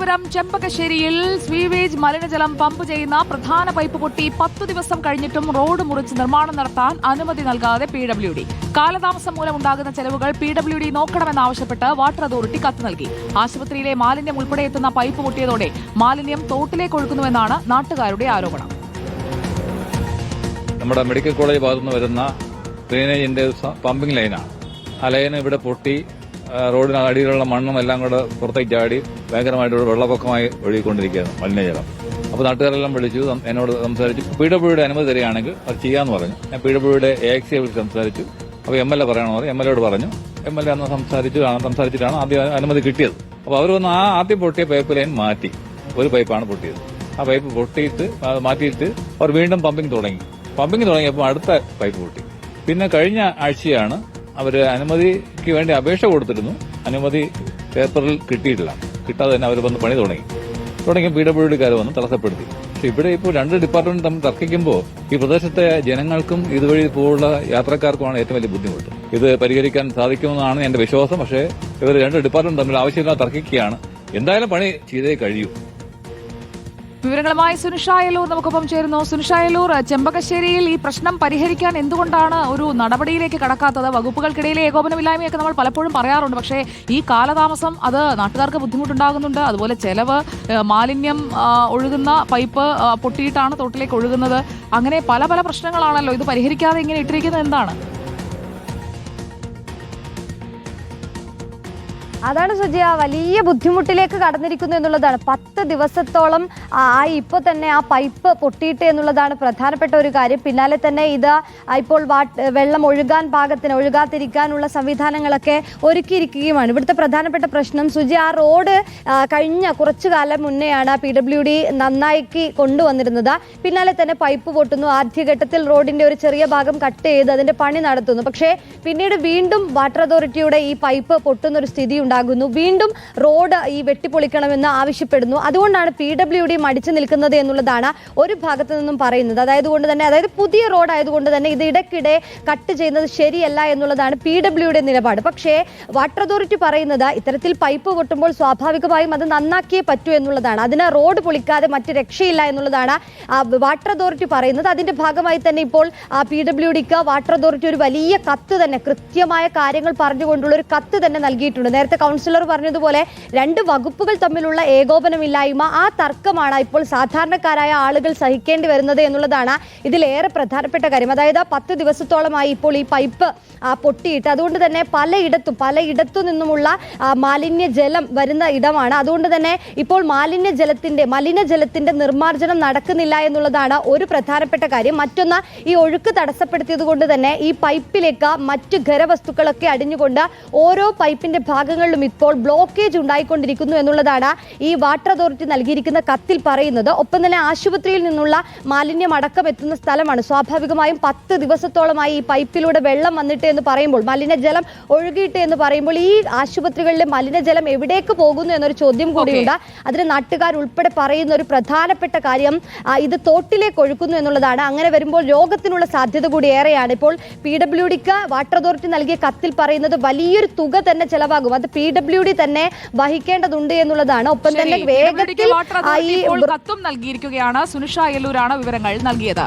Thiruvananthapuram ചെമ്പകശ്ശേരിയിൽ sewage മലിനജലം pump ചെയ്യുന്ന പ്രധാന പൈപ്പ് പൊട്ടി 10 ദിവസം കഴിഞ്ഞിട്ടും റോഡ് മുറിച്ച് നിർമ്മാണം നടത്താൻ അനുമതി നൽകാതെ PWD. കാലതാമസം മൂലമുണ്ടാകുന്ന ചെലവുകൾ PWD നോക്കണമെന്നാവശ്യപ്പെട്ട് വാട്ടർ അതോറിറ്റി കത്ത് നൽകി. ആശുപത്രിയിലെ മാലിന്യം ഉൾപ്പെടെ എത്തുന്ന പൈപ്പ് പൊട്ടിയതോടെ മാലിന്യം തോട്ടിലേക്ക് ഒഴുകുന്നുവെന്നാണ് നാട്ടുകാരുടെ ആരോപണം. നമ്മുടെ മെഡിക്കൽ കോളേജ് ഭാഗത്തുനിന്ന് വരുന്ന ഡ്രെയിനേജിന്റെ പമ്പിംഗ് ലൈനാണ്. ആ ലൈൻ ഇവിടെ പൊട്ടി റോഡിന് അടിയിലുള്ള മണ്ണും എല്ലാം കൂടെ പുറത്തേക്ക് ചാടി ഭയങ്കരമായിട്ട് വെള്ളപ്പൊക്കമായി ഒഴുകിക്കൊണ്ടിരിക്കുകയാണ് മലിനജലം. അപ്പോൾ നാട്ടുകാരെല്ലാം വിളിച്ചു, എന്നോട് സംസാരിച്ചു. PWD അനുമതി തരികയാണെങ്കിൽ അത് ചെയ്യാമെന്ന് പറഞ്ഞു. ഞാൻ PWD AXE വിളിച്ച് സംസാരിച്ചു. അപ്പോൾ MLA പറയണമെന്ന് പറഞ്ഞു. MLAയോട് പറഞ്ഞു. MLA അന്ന് സംസാരിച്ചിട്ടാണ് ആദ്യം അനുമതി കിട്ടിയത്. അപ്പോൾ അവർ വന്ന് ആദ്യം പൊട്ടിയ പൈപ്പ് ലൈൻ മാറ്റി. ഒരു പൈപ്പാണ് പൊട്ടിയത്. ആ പൈപ്പ് പൊട്ടിയിട്ട് മാറ്റിയിട്ട് അവർ വീണ്ടും പമ്പിംഗ് തുടങ്ങിയപ്പോൾ അടുത്ത പൈപ്പ് പൊട്ടി. പിന്നെ കഴിഞ്ഞ ആഴ്ചയാണ് അവർ അനുമതിക്ക് വേണ്ടി അപേക്ഷ കൊടുത്തിരുന്നു. അനുമതി പേപ്പറിൽ കിട്ടിയിട്ടില്ല. കിട്ടാതെ തന്നെ അവർ വന്ന് പണി തുടങ്ങി PWDക്കാർ വന്ന് തടസ്സപ്പെടുത്തി. പക്ഷെ ഇവിടെ ഇപ്പോൾ രണ്ട് ഡിപ്പാർട്ട്മെന്റ് തമ്മിൽ തർക്കിക്കുമ്പോൾ ഈ പ്രദേശത്തെ ജനങ്ങൾക്കും ഇതുവഴി പോലുള്ള യാത്രക്കാർക്കുമാണ് ഏറ്റവും വലിയ ബുദ്ധിമുട്ട്. ഇത് പരിഹരിക്കാൻ സാധിക്കുമെന്നാണ് എന്റെ വിശ്വാസം. പക്ഷേ ഇവർ രണ്ട് ഡിപ്പാർട്ട്മെന്റ് തമ്മിൽ ആവശ്യമില്ലാതെ തർക്കിക്കുകയാണ്. എന്തായാലും പണി ചെയ്തേ കഴിയൂ. വിവരങ്ങളുമായി സുനിഷ അയലൂർ നമുക്കൊപ്പം ചേരുന്നു. സുനിഷ അയലൂർ, ചെമ്പകശ്ശേരിയിൽ ഈ പ്രശ്നം പരിഹരിക്കാൻ എന്തുകൊണ്ടാണ് ഒരു നടപടിയിലേക്ക് കടക്കാത്തത്? വകുപ്പുകൾക്കിടയിലെ ഏകോപനമില്ലായ്മയൊക്കെ നമ്മൾ പലപ്പോഴും പറയാറുണ്ട്. പക്ഷേ ഈ കാലതാമസം അത് നാട്ടുകാർക്ക് ബുദ്ധിമുട്ടുണ്ടാകുന്നുണ്ട്. അതുപോലെ ചെലവ്, മാലിന്യം ഒഴുകുന്ന പൈപ്പ് പൊട്ടിയിട്ടാണ് തോട്ടിലേക്ക് ഒഴുകുന്നത്. അങ്ങനെ പല പല പ്രശ്നങ്ങളാണല്ലോ. ഇത് പരിഹരിക്കാതെ ഇങ്ങനെ ഇട്ടിരിക്കുന്നത് എന്താണ്? അതാണ് സുജിയ, വലിയ ബുദ്ധിമുട്ടിലേക്ക് കടന്നിരിക്കുന്നു എന്നുള്ളതാണ്. 10 ദിവസത്തോളം ഇപ്പോൾ തന്നെ ആ പൈപ്പ് പൊട്ടിയിട്ട് എന്നുള്ളതാണ് പ്രധാനപ്പെട്ട ഒരു കാര്യം. പിന്നാലെ തന്നെ ഇത് ഇപ്പോൾ വെള്ളം ഒഴുകാതിരിക്കാനുള്ള സംവിധാനങ്ങളൊക്കെ ഒരുക്കിയിരിക്കുകയുമാണ്. ഇവിടുത്തെ പ്രധാനപ്പെട്ട പ്രശ്നം സുജിയ, ആ റോഡ് കഴിഞ്ഞ കുറച്ചു കാലം മുന്നെയാണ് PWD നന്നാക്കി കൊണ്ടുവന്നിരുന്നത്. പിന്നാലെ തന്നെ പൈപ്പ് പൊട്ടുന്നു. ആദ്യഘട്ടത്തിൽ റോഡിന്റെ ഒരു ചെറിയ ഭാഗം കട്ട് ചെയ്ത് അതിന്റെ പണി നടത്തുന്നു. പക്ഷേ പിന്നീട് വീണ്ടും വാട്ടർ അതോറിറ്റിയുടെ ഈ പൈപ്പ് പൊട്ടുന്ന ഒരു സ്ഥിതി ഉണ്ടാകുന്നു. വീണ്ടും റോഡ് ഈ വെട്ടിപ്പൊളിക്കണമെന്ന് ആവശ്യപ്പെടുന്നു. അതുകൊണ്ടാണ് PWD മടിച്ചു നിൽക്കുന്നത് എന്നുള്ളതാണ് ഒരു ഭാഗത്തു നിന്നും പറയുന്നത്. അതായത് പുതിയ റോഡ് ആയതുകൊണ്ട് തന്നെ ഇത് ഇടയ്ക്കിടെ കട്ട് ചെയ്യുന്നത് ശരിയല്ല എന്നുള്ളതാണ് PWD നിലപാട്. പക്ഷേ വാട്ടർ അതോറിറ്റി പറയുന്നത് ഇത്തരത്തിൽ പൈപ്പ് പൊട്ടുമ്പോൾ സ്വാഭാവികമായും അത് നന്നാക്കിയേ പറ്റൂ എന്നുള്ളതാണ്. അതിന് റോഡ് പൊളിക്കാതെ മറ്റ് രക്ഷയില്ല എന്നുള്ളതാണ് വാട്ടർ അതോറിറ്റി പറയുന്നത്. അതിന്റെ ഭാഗമായി തന്നെ ഇപ്പോൾ PWDക്ക് വാട്ടർ അതോറിറ്റി ഒരു വലിയ കത്ത് തന്നെ, കൃത്യമായ കാര്യങ്ങൾ പറഞ്ഞുകൊണ്ടുള്ള ഒരു കത്ത് തന്നെ നൽകിയിട്ടുണ്ട്. നേരത്തെ കൗൺസിലർ പറഞ്ഞതുപോലെ രണ്ട് വകുപ്പുകൾ തമ്മിലുള്ള ഏകോപനമില്ലായ്മ, ആ തർക്കമാണ് ഇപ്പോൾ സാധാരണക്കാരായ ആളുകൾ സഹിക്കേണ്ടി വരുന്നത് എന്നുള്ളതാണ് ഇതിലേറെ പ്രധാനപ്പെട്ട കാര്യം. അതായത് 10 ദിവസത്തോളമായി ഇപ്പോൾ ഈ പൈപ്പ് പൊട്ടിയിട്ട്, അതുകൊണ്ട് തന്നെ പലയിടത്തു നിന്നുമുള്ള മാലിന്യജലം വരുന്ന ഇടമാണ്. അതുകൊണ്ട് തന്നെ ഇപ്പോൾ മലിനജലത്തിന്റെ നിർമ്മാർജ്ജനം നടക്കുന്നില്ല എന്നുള്ളതാണ് ഒരു പ്രധാനപ്പെട്ട കാര്യം. മറ്റൊന്ന്, ഈ ഒഴുക്ക് തടസ്സപ്പെടുത്തിയത് കൊണ്ട് തന്നെ ഈ പൈപ്പിലേക്ക് മറ്റു ഖരവസ്തുക്കളൊക്കെ അടിഞ്ഞുകൊണ്ട് ഓരോ പൈപ്പിന്റെ ഭാഗങ്ങളിലും ഇപ്പോൾ ബ്ലോക്കേജ് ഉണ്ടായിക്കൊണ്ടിരിക്കുന്നു എന്നുള്ളതാണ് ഈ വാട്ടർ അതോറിറ്റി നൽകിയിരിക്കുന്ന കത്തിൽ പറയുന്നത്. ഒപ്പം തന്നെ ആശുപത്രിയിൽ നിന്നുള്ള മാലിന്യം അടക്കം എത്തുന്ന സ്ഥലമാണ്. സ്വാഭാവികമായും 10 ദിവസത്തോളമായി ഈ പൈപ്പിലൂടെ വെള്ളം വന്നിട്ട് എന്ന് പറയുമ്പോൾ, മലിനജലം ഒഴുകിയിട്ട് എന്ന് പറയുമ്പോൾ ഈ ആശുപത്രികളിലെ മലിനജലം എവിടേക്ക് പോകുന്നു എന്നൊരു ചോദ്യം കൂടിയുണ്ട്. അതിന് നാട്ടുകാർ ഉൾപ്പെടെ പറയുന്ന ഒരു പ്രധാനപ്പെട്ട കാര്യം ഇത് തോട്ടിലേക്ക് ഒഴുക്കുന്നു എന്നുള്ളതാണ്. അങ്ങനെ വരുമ്പോൾ രോഗത്തിനുള്ള സാധ്യത കൂടി ഏറെയാണ്. ഇപ്പോൾ PWDക്ക് വാട്ടർ അതോറിറ്റി നൽകിയ കത്തിൽ പറയുന്നത് വലിയൊരു തുക തന്നെ ചെലവാകും. അത് PWD തന്നെ വഹിക്കേണ്ടതുണ്ട് എന്നുള്ളതാണ്. ഒപ്പം തന്നെ വേഗത്തിൽ കത്തും നൽകിയിരിക്കുകയാണ്. സുനിഷ അയലൂരാണ് വിവരങ്ങൾ നൽകിയത്.